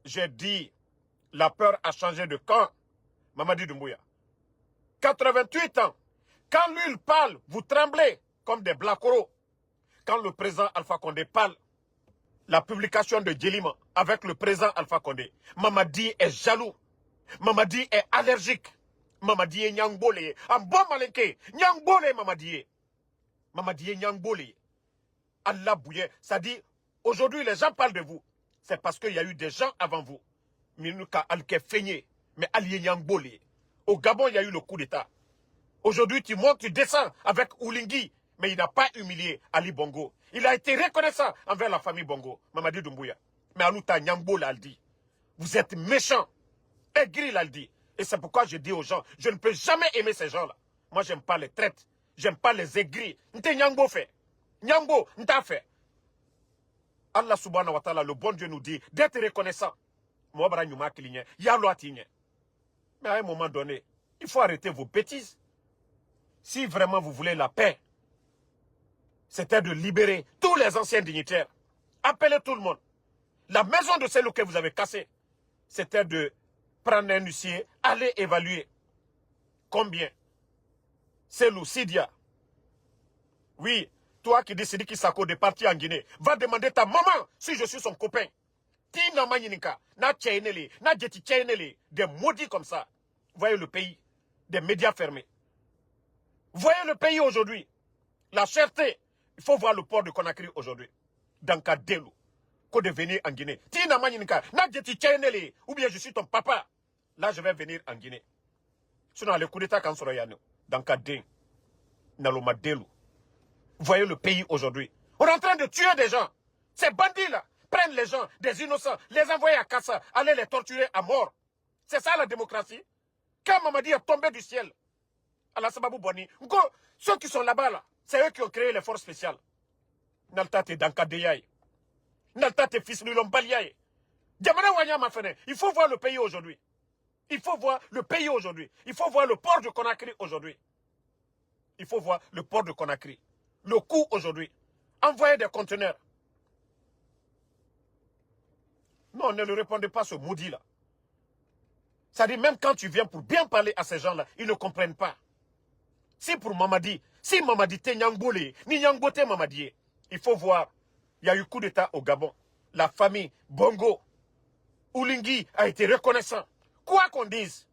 j'ai dit, la peur a changé de camp. Mamadi Doumbouya. 88 ans. Quand lui il parle, vous tremblez comme des blackoros. Quand le président Alpha Condé parle, la publication de Djelima avec le président Alpha Condé, Mamadi est jaloux. Mamadi est allergique. Mamadi est Nyangbole. Un bon malinké. Nyangbole Mamadi. Mamadi est Nyangbole. Allah bouillet. Ça dit, aujourd'hui les gens parlent de vous. C'est parce qu'il y a eu des gens avant vous. Minuka Alke Feigné. Mais Ali Nyangbole. Au Gabon, il y a eu le coup d'État. Aujourd'hui, tu montes, tu descends avec Oulingui. Mais il n'a pas humilié Ali Bongo. Il a été reconnaissant envers la famille Bongo. Mamadi Doumbouya. Mais Alouta Nyangbo l'a dit. Vous êtes méchants. Aigri l'a dit. Et c'est pourquoi je dis aux gens, je ne peux jamais aimer ces gens-là. Moi, j'aime pas les traites. J'aime pas les aigris. N'te Nyangbo fait. Nyangbo, n'ta fait. Allah subhanahu wa ta'ala, le bon Dieu nous dit d'être reconnaissant. Moi, Nyuma Kilinye, Yalo Atinye. Mais à un moment donné, il faut arrêter vos bêtises. Si vraiment vous voulez la paix, c'était de libérer tous les anciens dignitaires. Appelez tout le monde. La maison de celle que vous avez cassée, c'était de prendre un huissier, aller évaluer. Combien? Selou, Sidia. Oui, toi qui décides qui Sako de partir en Guinée, va demander ta maman si je suis son copain. Tina Maninika, na Tchainele, na Djeti Tchainele, des maudits comme ça. Voyez le pays, des médias fermés. Voyez le pays aujourd'hui. La cherté. Il faut voir le port de Conakry aujourd'hui. Dans Kadelo. Qu'au devenir en Guinée. Tina Maninika, na Djeti Tchainele, ou bien je suis ton papa. Là, je vais venir en Guinée. Sinon, le coup d'État, quand sera Yano, dans Kadin, Naloma Delou. Voyez le pays aujourd'hui. On est en train de tuer des gens. Ces bandits-là prennent les gens, des innocents, les envoyer à Kassa, aller les torturer à mort. C'est ça la démocratie. Quand Mamadi est tombé du ciel, à la Sababou Boni, ceux qui sont là-bas, là, c'est eux qui ont créé les forces spéciales. Naltate Dankadeyai. Naltate Fisnulombalyai. Diamana Wanya Mafene. Il faut voir le pays aujourd'hui. Il faut voir le pays aujourd'hui. Il faut voir le port de Conakry aujourd'hui. Il faut voir le port de Conakry. Le coût aujourd'hui. Envoyer des conteneurs. Non, ne le répondez pas ce maudit-là. Ça dit, même quand tu viens pour bien parler à ces gens-là, ils ne comprennent pas. Si pour Mamadi, si Mamadi te Nyangbolé, ni Nyangbote Mamadi, il faut voir, il y a eu coup d'État au Gabon. La famille Bongo, Oulingui a été reconnaissant. Quoi qu'on dise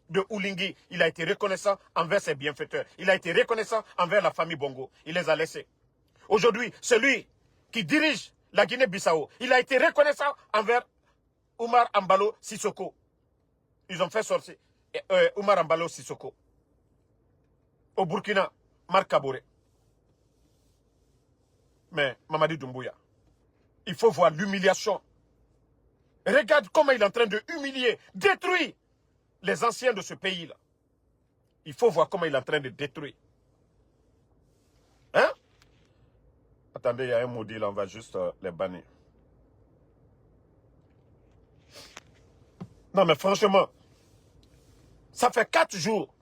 de Oulingui, il a été reconnaissant envers ses bienfaiteurs. Il a été reconnaissant envers la famille Bongo. Il les a laissés. Aujourd'hui, celui qui dirige la Guinée-Bissau, il a été reconnaissant envers Oumar Ambalo Sissoko. Ils ont fait sortir Oumar Ambalo Sissoko. Au Burkina, Marc Kaboré. Mais Mamadi Doumbouya, il faut voir l'humiliation. Regarde comment il est en train de humilier, détruire les anciens de ce pays-là. Il faut voir comment il est en train de détruire. Hein? Attendez, il y a un maudit là, on va juste les bannir. Non mais franchement, ça fait 4 jours.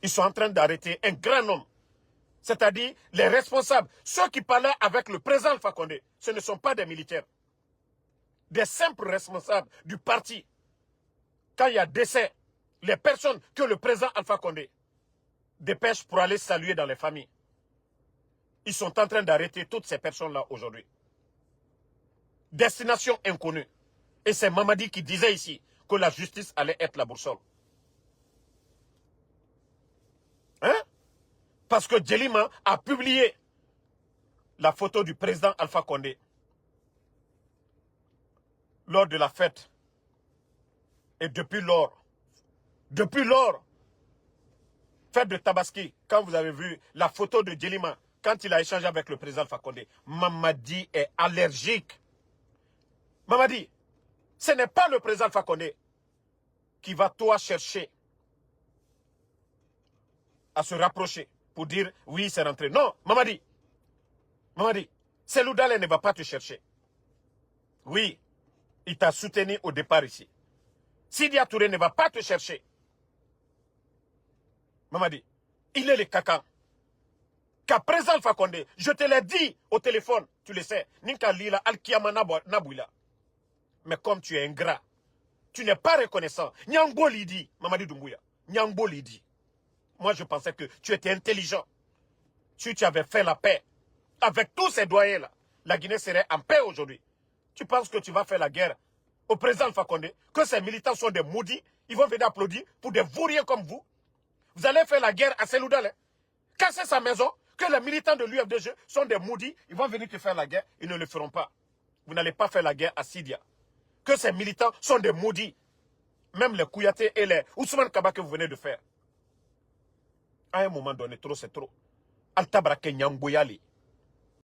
Ils sont en train d'arrêter un grand homme. C'est-à-dire les responsables, ceux qui parlaient avec le président Alpha Condé, ce ne sont pas des militaires. Des simples responsables du parti. Quand il y a décès, les personnes que le président Alpha Condé dépêche pour aller saluer dans les familles. Ils sont en train d'arrêter toutes ces personnes-là aujourd'hui. Destination inconnue. Et c'est Mamadi qui disait ici que la justice allait être la boussole. Hein? Parce que Djelima a publié la photo du président Alpha Condé lors de la fête. Et depuis lors, fête de Tabaski, quand vous avez vu la photo de Djelima, quand il a échangé avec le président Alpha Condé, Mamadi est allergique. Mamadi, ce n'est pas le président Alpha Condé qui va toi chercher à se rapprocher pour dire oui, c'est rentré. Non, Mamadi, Selou Dale ne va pas te chercher. Oui, il t'a soutenu au départ ici. Sidia Touré ne va pas te chercher. Mamadi, il est le caca. Qu'à présent, Alpha Condé, je te l'ai dit au téléphone, tu le sais, Ninka Lila, Al-Kiyama Nabouila. Mais Mais comme tu es ingrat, tu n'es pas reconnaissant. Nyangbo Lidi, Mamadi Doumbouya. Nyangbo Lidi. Moi, je pensais que tu étais intelligent. Si tu avais fait la paix avec tous ces doyens-là, la Guinée serait en paix aujourd'hui. Tu penses que tu vas faire la guerre au président Alpha Condé, que ces militants sont des maudits, ils vont venir applaudir pour des vauriens comme vous. Vous allez faire la guerre à Seloudal, casser sa maison, que les militants de l'UFDG sont des maudits, ils vont venir te faire la guerre, ils ne le feront pas. Vous n'allez pas faire la guerre à Sidia. Que ces militants sont des maudits. Même les Kouyaté et les Ousmane Kaba que vous venez de faire. À un moment donné, trop c'est trop. Altabrake Nyamboyali.